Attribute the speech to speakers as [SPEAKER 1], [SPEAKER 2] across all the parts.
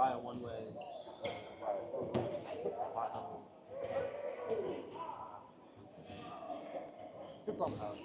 [SPEAKER 1] buy a one way. Platinum. Could probably have.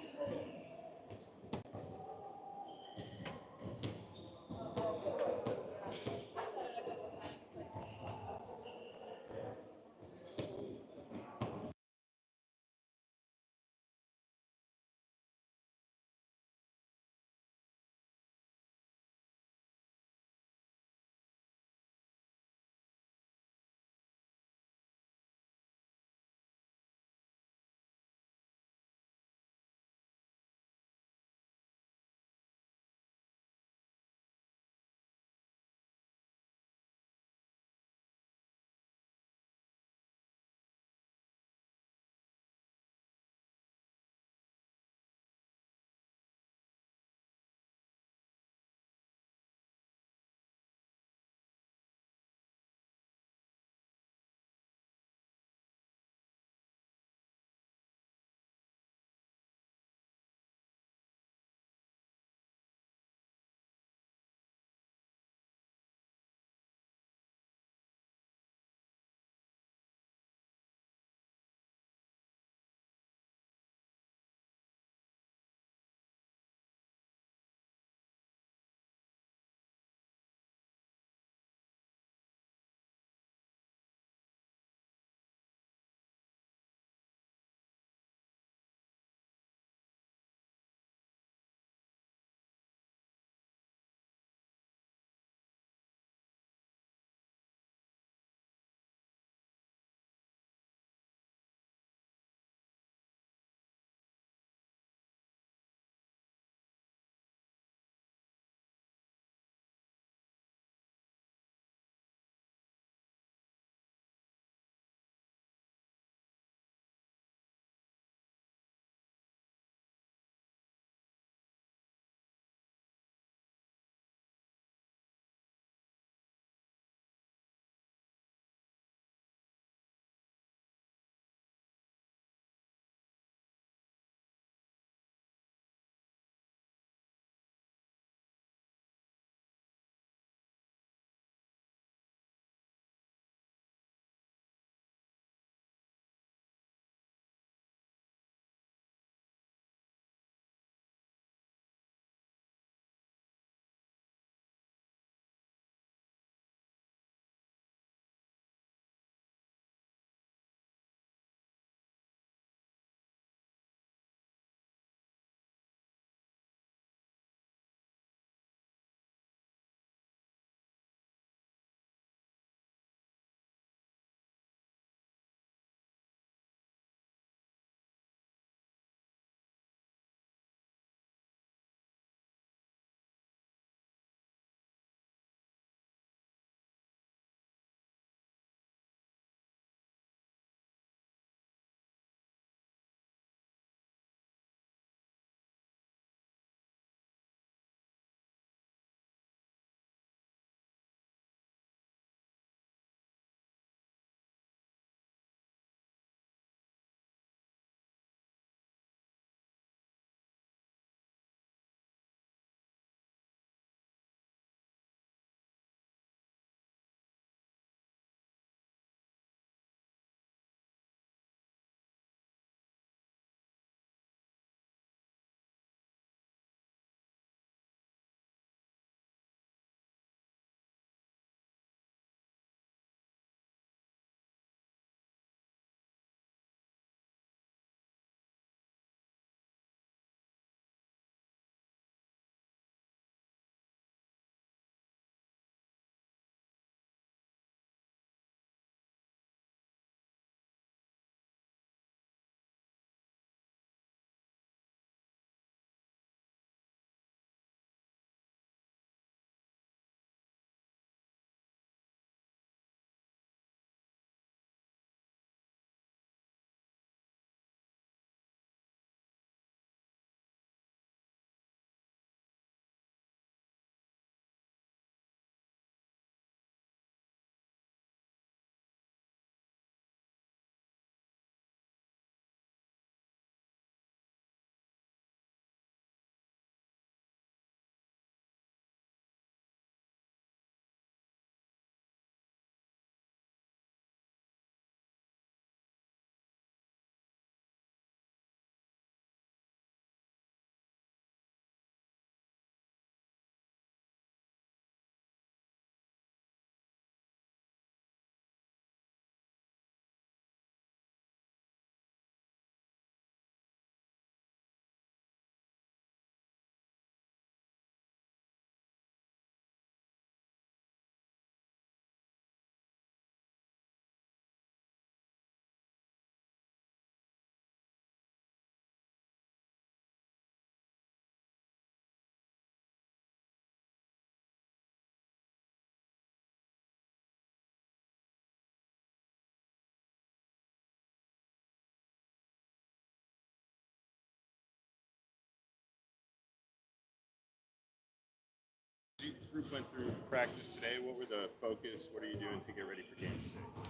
[SPEAKER 1] You group went through practice today. What were the focus? What are you doing to get ready for Game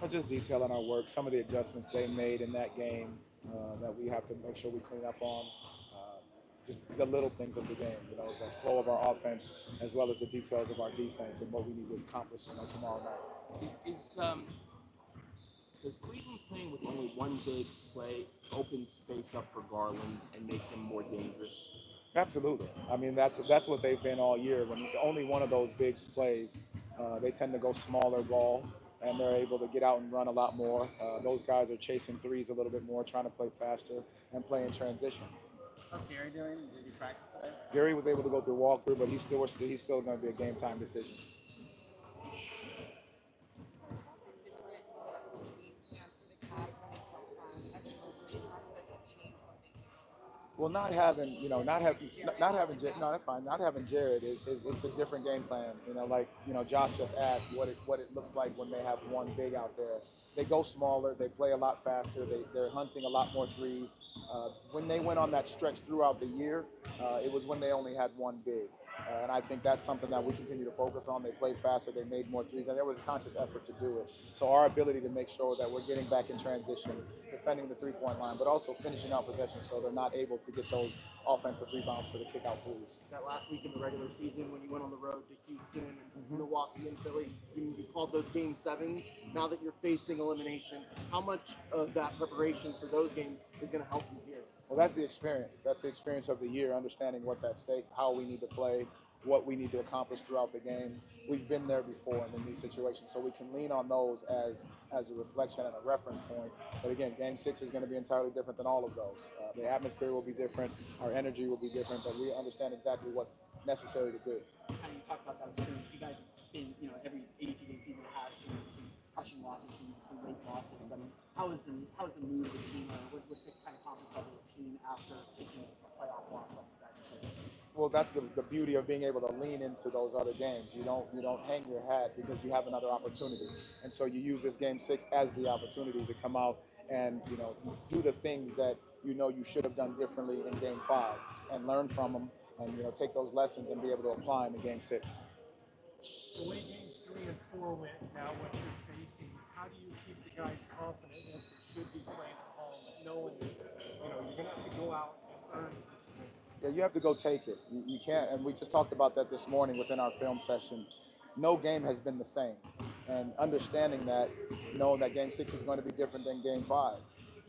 [SPEAKER 1] 6?
[SPEAKER 2] Just detailing our work, some of the adjustments they made in that game that we have to make sure we clean up on. Just the little things of the game, the flow of our offense as well as the details of our defense and what we need to accomplish tomorrow night.
[SPEAKER 3] Is does Cleveland playing with only one big play open space up for Garland and make him more dangerous?
[SPEAKER 2] Absolutely. I mean, that's what they've been all year. When only one of those big plays, they tend to go smaller ball, and they're able to get out and run a lot more. Those guys are chasing threes a little bit more, trying to play faster and play in transition.
[SPEAKER 4] How's Gary doing? Did he practice today?
[SPEAKER 2] Gary was able to go through walkthrough, but he's still going to be a game time decision. Well, not having, no, that's fine. Not having Jared is it's a different game plan. Like Josh just asked what it looks like when they have one big out there. They go smaller. They play a lot faster. They're hunting a lot more threes. When they went on that stretch throughout the year, it was when they only had one big. And I think that's something that we continue to focus on. They played faster, they made more threes, and there was a conscious effort to do it. So our ability to make sure that we're getting back in transition, defending the three-point line, but also finishing out possessions so they're not able to get those offensive rebounds for the kick-out threes.
[SPEAKER 4] That last week in the regular season when you went on the road to Houston and Milwaukee and Philly, you called those game sevens. Now that you're facing elimination, how much of that preparation for those games is going to help you here?
[SPEAKER 2] Well, that's the experience. That's the experience of the year, understanding what's at stake, how we need to play, what we need to accomplish throughout the game. We've been there before in these situations, so we can lean on those as a reflection and a reference point. But again, Game 6 is going to be entirely different than all of those. The atmosphere will be different, our energy will be different, but we understand exactly what's necessary to do.
[SPEAKER 5] Kind of talk about that experience. You guys have been, every 82 game season has some crushing losses, some late losses. But how is the mood of the team? Or what's the kind of confidence level of the team after taking a playoff loss like you guys did?
[SPEAKER 2] Well, that's the beauty of being able to lean into those other games. You don't hang your hat because you have another opportunity, and so you use this Game 6 as the opportunity to come out and do the things that you should have done differently in Game 5 and learn from them, and take those lessons and be able to apply them in Game 6.
[SPEAKER 6] The way games 3 and 4 went, now what you're facing, how do you keep the guys confident as they should be playing at home, knowing that you're going to have to go out and earn this win?
[SPEAKER 2] Yeah, you have to go take it. You can't, and we just talked about that this morning within our film session. No game has been the same, and understanding that, knowing that Game 6 is going to be different than Game 5.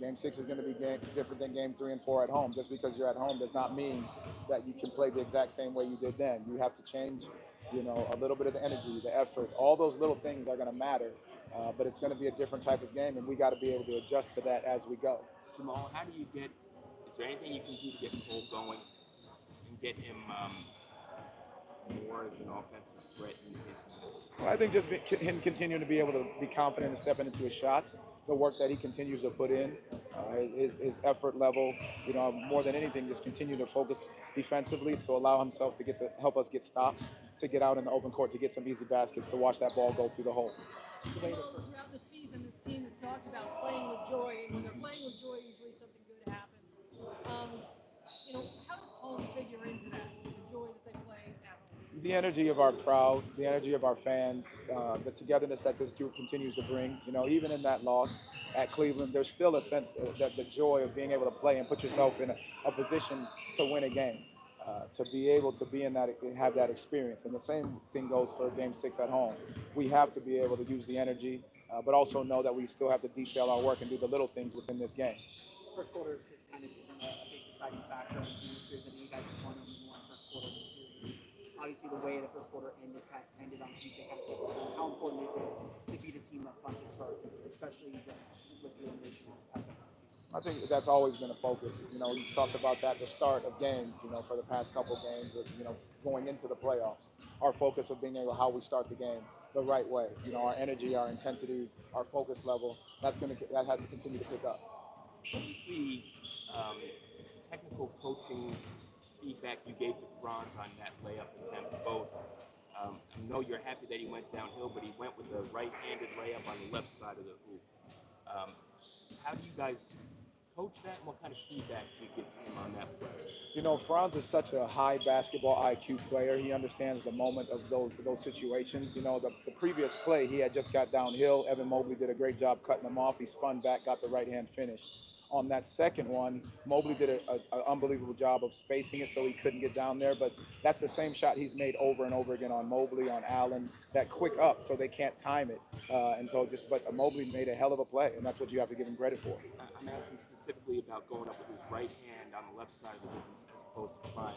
[SPEAKER 2] Game 6 is going to be different than Game 3 and 4 at home. Just because you're at home does not mean that you can play the exact same way you did then. You have to change, a little bit of the energy, the effort. All those little things are going to matter, but it's going to be a different type of game, and we got to be able to adjust to that as we go.
[SPEAKER 3] Jamal, how do you get? Is there anything you can do to get Cole going and get him more of an offensive threat in his minutes?
[SPEAKER 2] Well, I think just him continuing to be able to be confident and stepping into his shots, the work that he continues to put in, his effort level, more than anything, just continue to focus defensively to allow himself to help us get stops, to get out in the open court, to get some easy baskets, to watch that ball go through the hole.
[SPEAKER 7] Throughout the season, this team has talked about playing with joy, and when they're playing with joy, usually something good happens. How does home figure into that? The joy that they play at home.
[SPEAKER 2] The energy of our crowd, the energy of our fans, the togetherness that this group continues to bring. Even in that loss at Cleveland, there's still a sense that the joy of being able to play and put yourself in a position to win a game, to be able to be in that, have that experience. And the same thing goes for Game 6 at home. We have to be able to use the energy, but also know that we still have to detail our work and do the little things within this game.
[SPEAKER 5] First quarter has kind of been a big deciding factor in the series. I mean, you guys have won only one first quarter of the series. Obviously, the way the first quarter ended on Tuesday kind of set the tone. How important is it to beat a team that punches first, especially with the elimination as the season?
[SPEAKER 2] I think that's always been a focus. You talked about that at the start of games, for the past couple games of, going into the playoffs. Our focus of being able how we start the game the right way. Our energy, our intensity, our focus level, that has to continue to pick up.
[SPEAKER 3] What was the technical coaching feedback you gave to Franz on that layup attempt? Both. I know you're happy that he went downhill, but he went with a right-handed layup on the left side of the hoop. How do you guys coach that? And what kind of feedback do you give him on that play?
[SPEAKER 2] You know, Franz is such a high basketball IQ player. He understands the moment of those situations. You know, the previous play, he had just got downhill. Evan Mobley did a great job cutting him off. He spun back, got the right hand finish. On that second one, Mobley did an unbelievable job of spacing it so he couldn't get down there. But that's the same shot he's made over and over again on Mobley, on Allen, that quick up so they can't time it. But Mobley made a hell of a play, and that's what you have to give him credit for.
[SPEAKER 3] I'm asking specifically about going up with his right hand on the left side of the rim as opposed to trying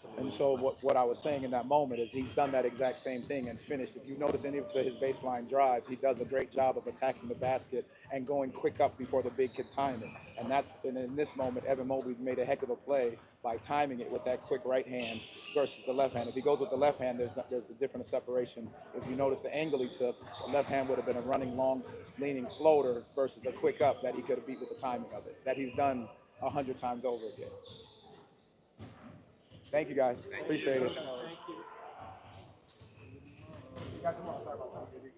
[SPEAKER 3] some of
[SPEAKER 2] And
[SPEAKER 3] those
[SPEAKER 2] so
[SPEAKER 3] left.
[SPEAKER 2] what I was saying in that moment is he's done that exact same thing and finished. If you notice any of his baseline drives, he does a great job of attacking the basket and going quick up before the big kid time it. And in this moment, Evan Mobley made a heck of a play by timing it with that quick right hand versus the left hand. If he goes with the left hand, there's a different separation. If you notice the angle he took, the left hand would have been a running long, leaning floater versus a quick up that he could have beat with the timing of it. That he's done 100 times over again. Thank you, guys. Appreciate it.
[SPEAKER 6] Thank you.
[SPEAKER 2] You guys tomorrow. Sorry about that.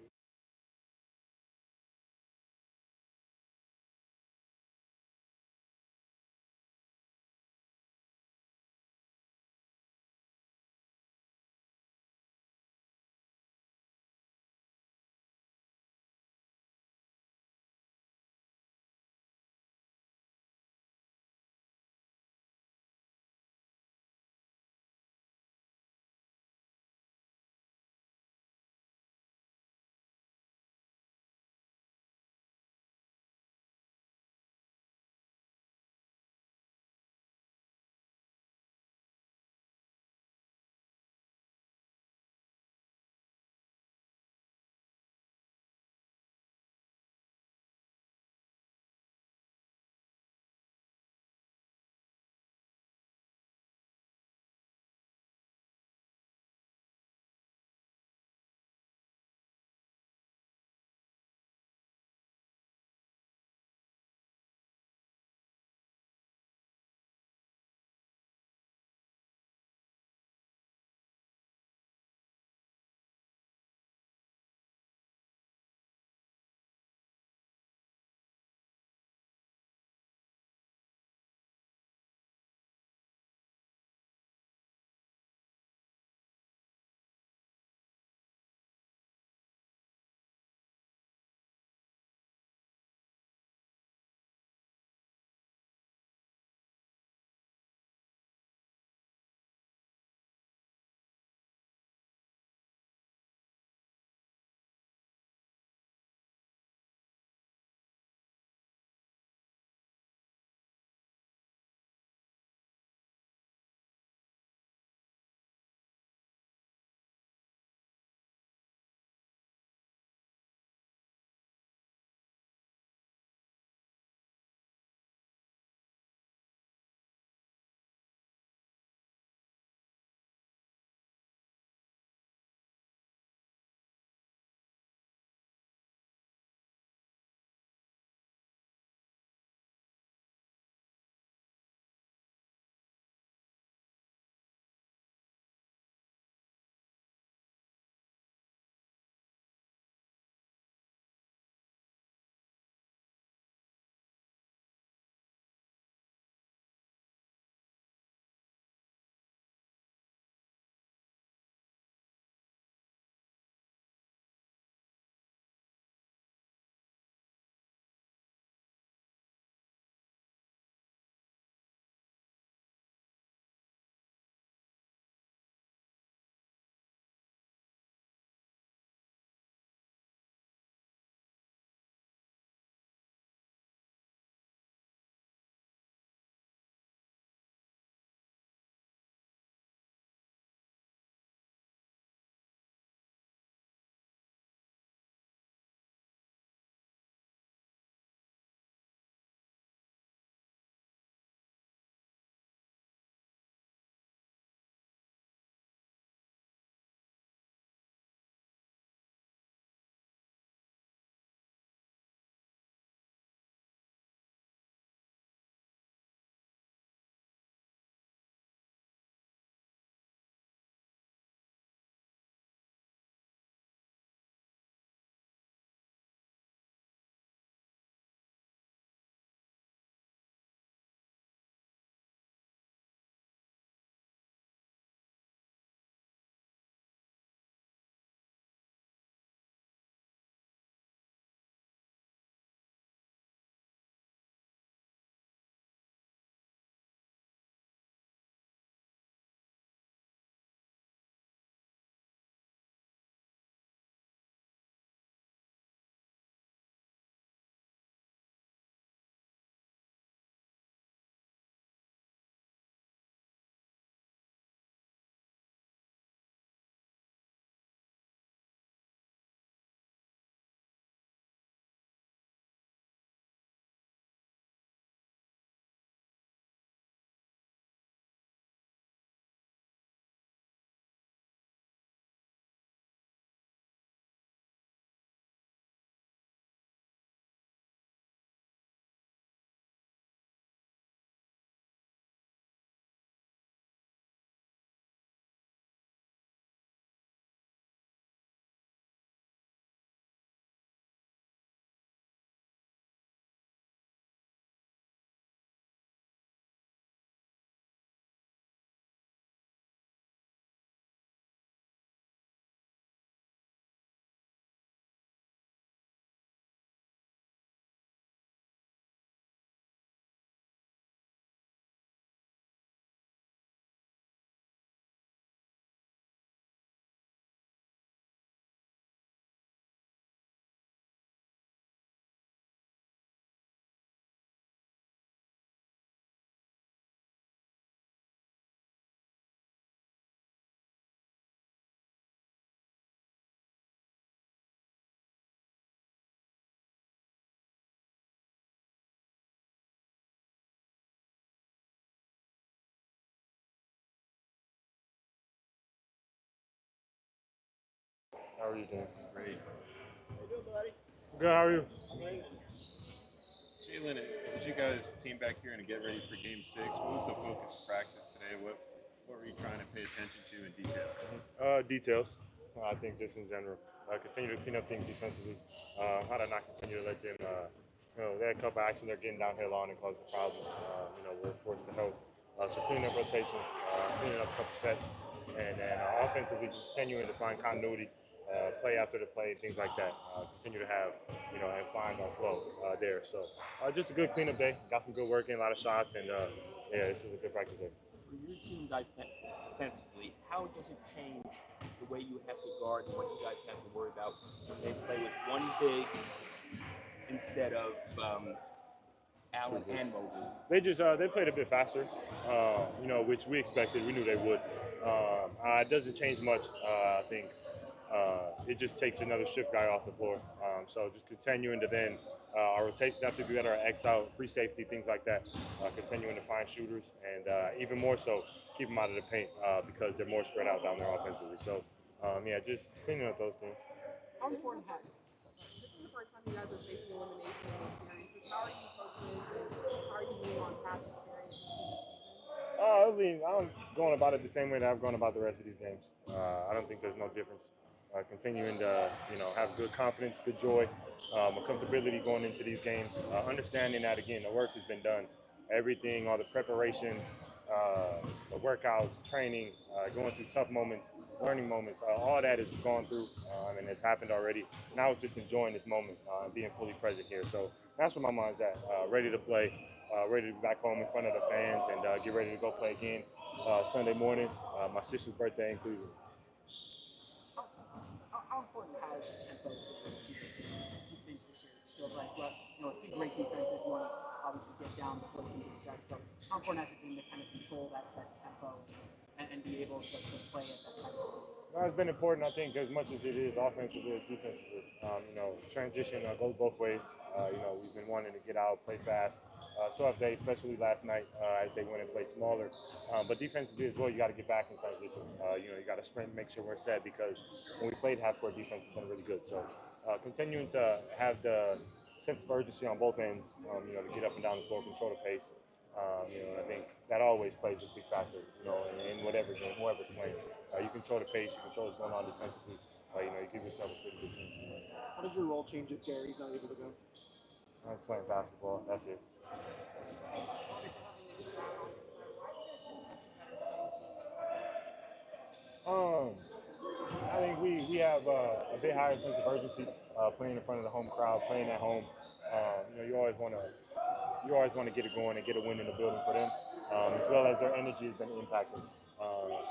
[SPEAKER 8] How are you doing?
[SPEAKER 1] Great.
[SPEAKER 8] Good. How are you?
[SPEAKER 1] Jalen, as you guys came back here and get ready for Game 6, what was the focus of practice today? What were you trying to pay attention to in detail?
[SPEAKER 8] Details. I think just in general, continue to clean up things defensively. How to not continue to let them, they had a couple actions they're getting downhill on and causing problems. We're forced to help. So cleaning up rotations, cleaning up a couple sets, and then offensively continuing to find continuity, play after the play, things like that. Continue to have, and find our flow there. So just a good cleanup day. Got some good work in, a lot of shots, and this was a good practice day.
[SPEAKER 3] For your team defensively, how does it change the way you have to guard and what you guys have to worry about when they play with one big instead of Allen and Mobley?
[SPEAKER 8] They just they played a bit faster, which we expected. We knew they would. It doesn't change much. I think it just takes another shift guy off the floor. So just continuing to then our rotations have to be better. Our X out, free safety, things like that. Continuing to find shooters and even more so keep them out of the paint because they're more spread out down there offensively. So just cleaning up those things.
[SPEAKER 5] How important has
[SPEAKER 9] This is the first time you guys are facing elimination in this series. So how are you approaching this, and how are you leaning on past experiences in this season?
[SPEAKER 8] I'm going about it the same way that I've gone about the rest of these games. I don't think there's no difference. Continuing to, have good confidence, good joy, a comfortability going into these games. Understanding that, again, the work has been done. Everything, all the preparation, the workouts, training, going through tough moments, learning moments, all that has gone through and has happened already. Now it's just enjoying this moment, being fully present here. So that's where my mind's at, ready to play, ready to be back home in front of the fans and get ready to go play again Sunday morning, my sister's birthday in Cleveland.
[SPEAKER 5] how important has tempo been to this season, to finish the series? It feels like, two great defenses. You want to obviously get down before the game set. So how important has it been to kind of control that tempo and be able to play at that kind of speed?
[SPEAKER 8] No, it's been important, I think, as much as it is offensively as defensively. Transition goes both ways. We've been wanting to get out, play fast. So have they, especially last night as they went and played smaller. But defensively as well, you got to get back in transition. You got to sprint, make sure we're set because when we played half-court defense, it's been really good. So continuing to have the sense of urgency on both ends, to get up and down the floor, control the pace. I think that always plays a big factor, in whatever game, whoever's playing. You control the pace, you control what's going on defensively. You give yourself a pretty good chance.
[SPEAKER 4] How does your role change if Gary's not able to go?
[SPEAKER 8] I'm playing basketball. That's it. I think we have a bit higher sense of urgency playing in front of the home crowd, playing at home. You always want to get it going and get a win in the building for them, as well as their energy has been impacted.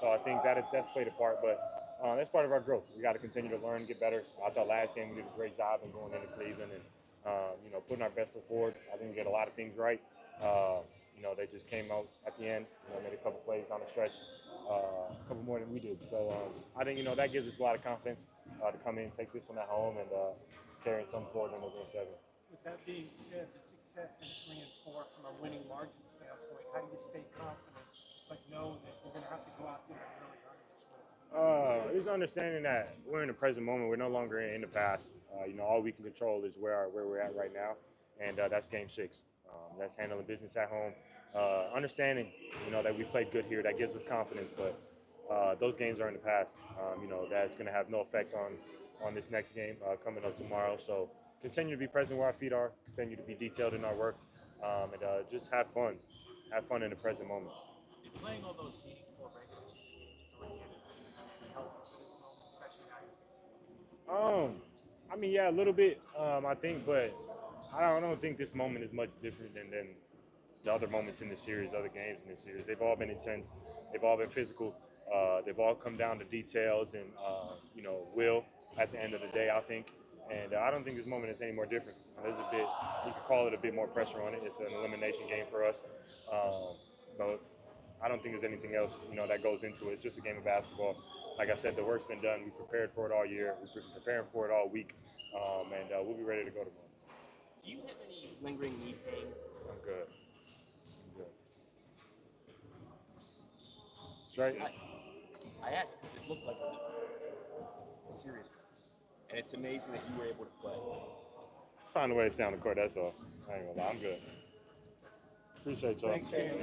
[SPEAKER 8] So I think that's played a part, but that's part of our growth. We got to continue to learn, get better. I thought last game we did a great job in going into Cleveland and putting our best foot forward. I think we did a lot of things right. They just came out at the end, made a couple plays down the stretch, a couple more than we did. So I think that gives us a lot of confidence to come in, take this one at home, and carry something forward in the Game 7.
[SPEAKER 6] With that being said, the success in 3 and 4 from a winning margin standpoint, how do you stay confident but know that you're going to have to go out there and really earn this win?
[SPEAKER 8] Just understanding that we're in the present moment. We're no longer in the past. All we can control is where we're at right now, and that's Game 6. That's handling business at home. Understanding, that we played good here. That gives us confidence, but those games are in the past. That's going to have no effect on this next game coming up tomorrow. So continue to be present where our feet are. Continue to be detailed in our work, and just have fun. Have fun in the present moment.
[SPEAKER 5] Is playing all those meaningful regular season games toward the end of the season help for this moment, especially now you're facing?
[SPEAKER 8] Yeah, a little bit, I think, but I don't think this moment is much different than the other moments in the series, other games in this series. They've all been intense. They've all been physical. They've all come down to details and, will at the end of the day, I think. And I don't think this moment is any more different. There's a bit, you could call it a bit more pressure on it. It's an elimination game for us. But I don't think there's anything else, that goes into it. It's just a game of basketball. Like I said, the work's been done. We prepared for it all year. We've been preparing for it all week. And we'll be ready to go tomorrow.
[SPEAKER 3] Do you have any lingering knee pain?
[SPEAKER 8] I'm good. Straight?
[SPEAKER 3] I asked because it looked like a serious one. and it's amazing that you were able to play.
[SPEAKER 8] Find a way to stay on the court. That's all. I ain't gonna lie. I'm good. Appreciate y'all.
[SPEAKER 2] Thanks, James.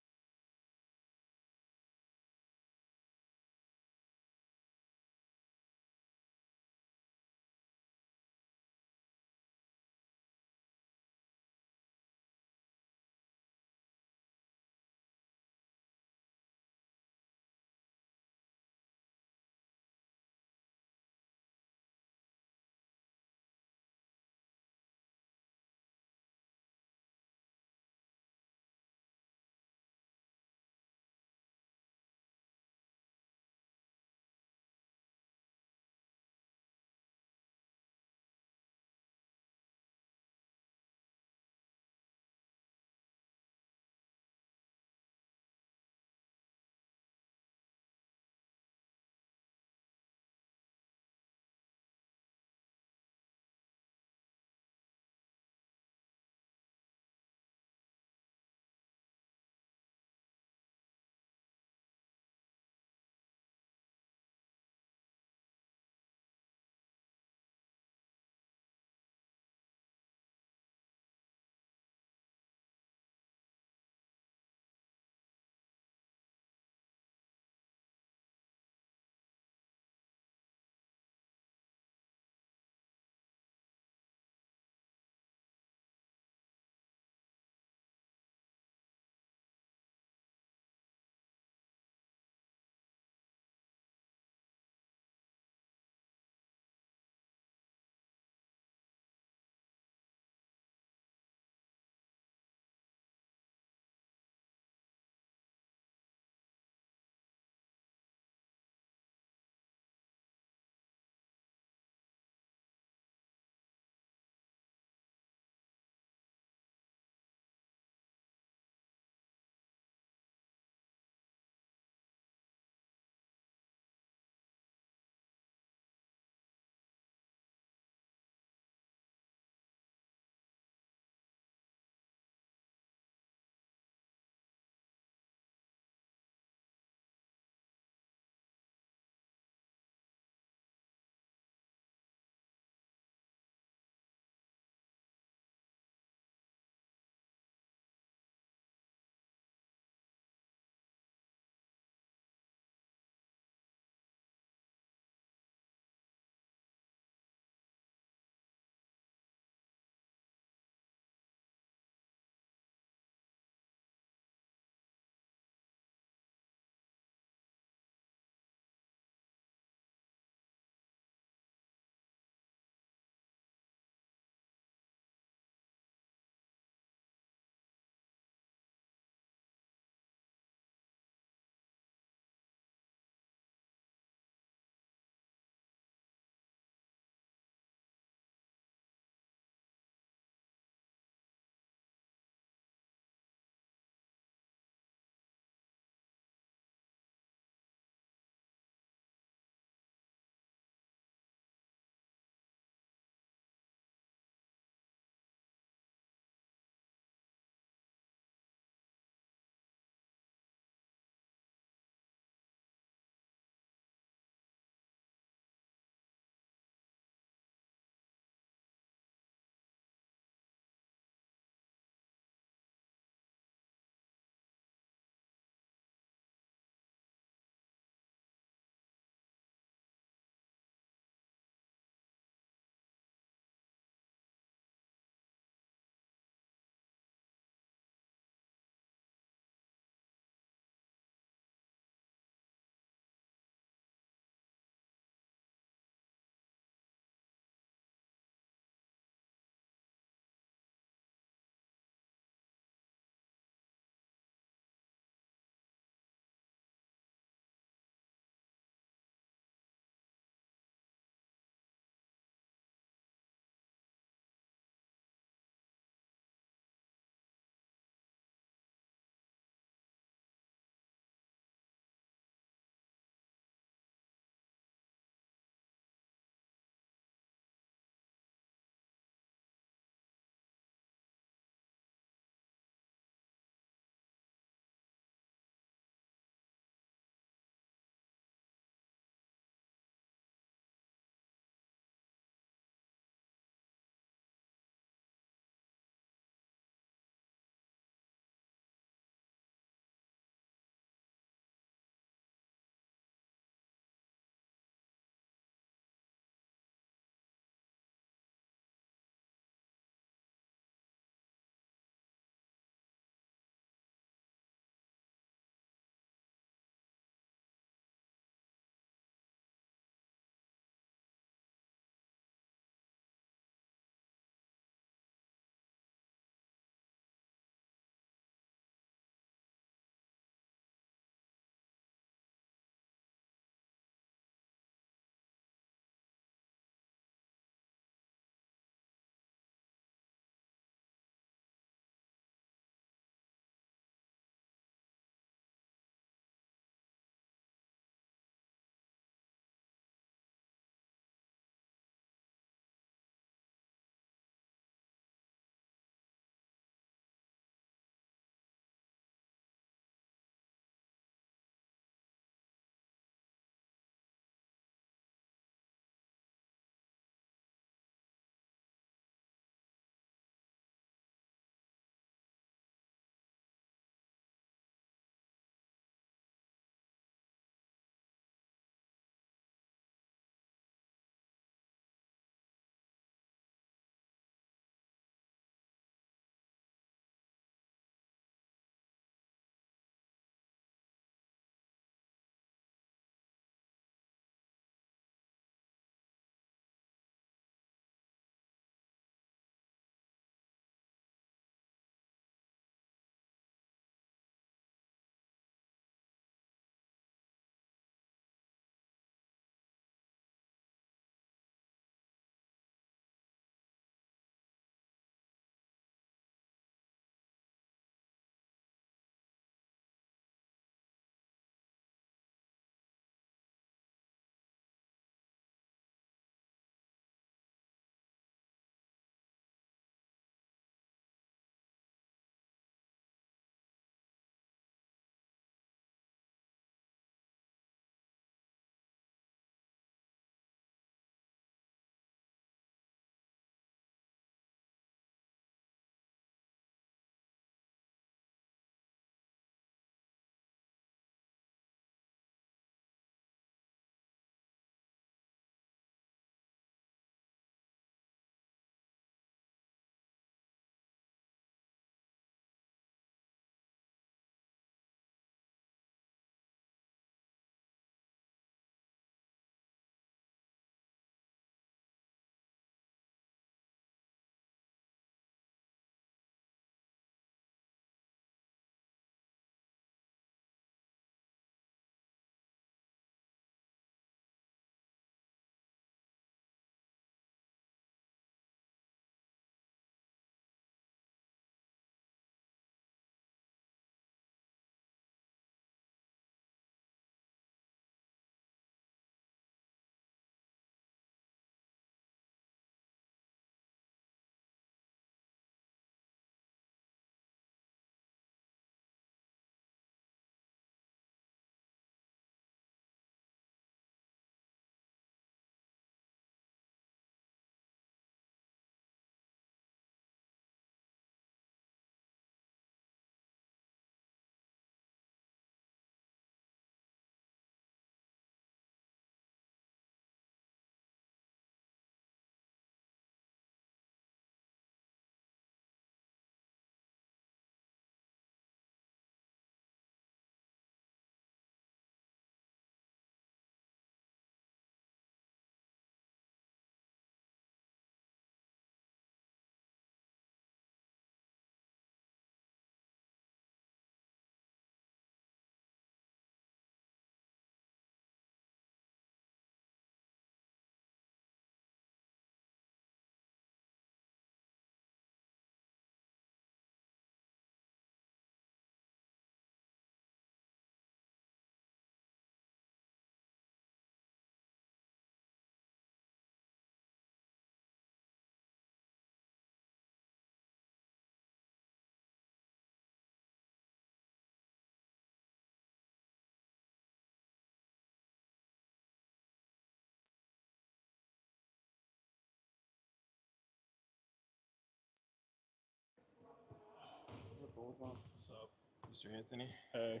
[SPEAKER 4] Cole as well.
[SPEAKER 1] What's up, Mr. Anthony?
[SPEAKER 10] Hey.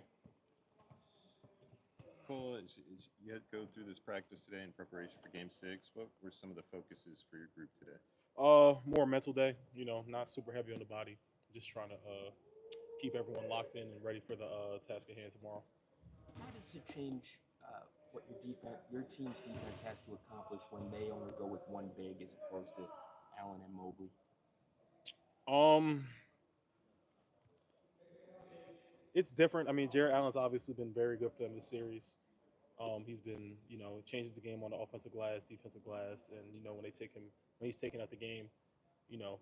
[SPEAKER 1] Cole, you had to go through this practice today in preparation for Game 6. What were some of the focuses for your group today?
[SPEAKER 10] More mental day. You know, not super heavy on the body. Just trying to keep everyone locked in and ready for the task at hand tomorrow.
[SPEAKER 3] How does it change what your team's defense has to accomplish when they only go with one big as opposed to Allen and Mobley?
[SPEAKER 10] It's different. I mean, Jared Allen's obviously been very good for them this series. He's been, changes the game on the offensive glass, defensive glass, and when he's taking out the game,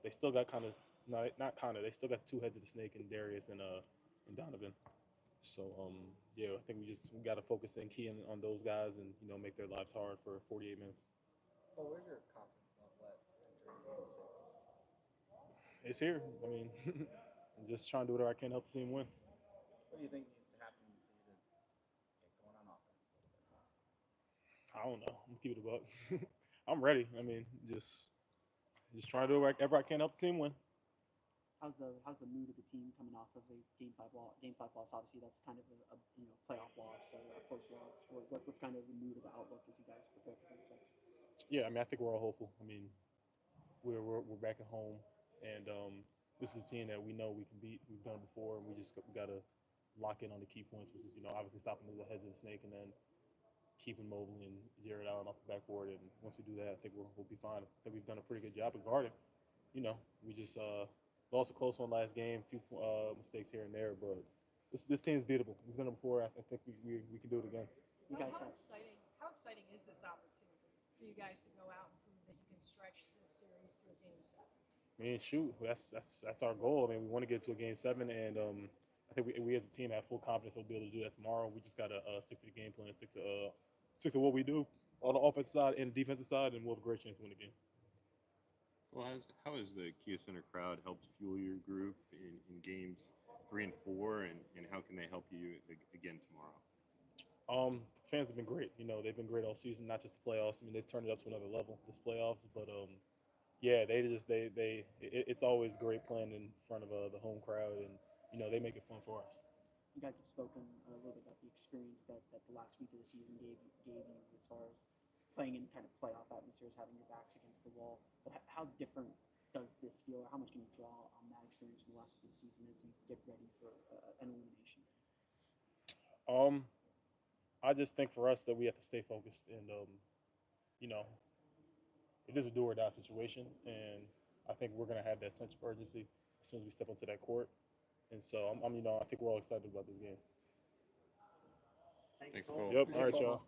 [SPEAKER 10] they still got they still got two heads of the snake in Darius and Donovan. So yeah, I think we got to focus and key in on those guys and make their lives hard for 48 minutes.
[SPEAKER 11] Well, where's your confidence level at entering Game 6?
[SPEAKER 10] It's here. I mean, I'm just trying to do whatever I can to help the team win.
[SPEAKER 11] What do you think needs to happen for you to get going on offense a little bit?
[SPEAKER 10] I don't know. I'm gonna keep it a buck. I'm ready. I mean, just trying to do whatever I can to help the team win.
[SPEAKER 5] How's the mood of the team coming off of a Game 5 loss? Obviously, that's kind of a playoff loss, so a close loss. What's kind of the mood of the outlook as you guys prepare for Game 6?
[SPEAKER 10] Yeah, I mean, I think we're all hopeful. I mean, we're back at home, and this is a team that we know we can beat. We've done it before, and we got to lock in on the key points, which is obviously stopping the heads of the snake, and then keeping Mobley and Jared Allen off the backboard. And once we do that, I think we'll be fine. I think we've done a pretty good job of guarding. We just lost a close one last game, a few mistakes here and there, but this team's beatable. We've done it before. I think we can do it again.
[SPEAKER 7] How exciting is this opportunity for you guys to go out and prove that you can stretch this series to a Game 7?
[SPEAKER 10] I mean, shoot, that's our goal. I mean, we want to get to a Game 7, and I think we as a team have full confidence we'll be able to do that tomorrow. We just gotta stick to the game plan, stick to what we do on the offensive side and the defensive side, and we'll have a great chance to win the game.
[SPEAKER 1] Well, how has the Kia Center crowd helped fuel your group in games 3 and 4, and how can they help you again tomorrow?
[SPEAKER 10] Fans have been great. They've been great all season, not just the playoffs. I mean, they've turned it up to another level this playoffs. But yeah, it's always great playing in front of the home crowd, and they make it fun for us.
[SPEAKER 5] You guys have spoken a little bit about the experience that the last week of the season gave you as far as playing in kind of playoff atmospheres, having your backs against the wall. But how different does this feel, or how much can you draw on that experience from the last week of the season as you get ready for an elimination?
[SPEAKER 10] I just think for us that we have to stay focused, and it is a do or die situation, and I think we're gonna have that sense of urgency as soon as we step onto that court. And so I think we're all excited about this game.
[SPEAKER 1] Thanks, Cole.
[SPEAKER 10] Yep. All right, y'all.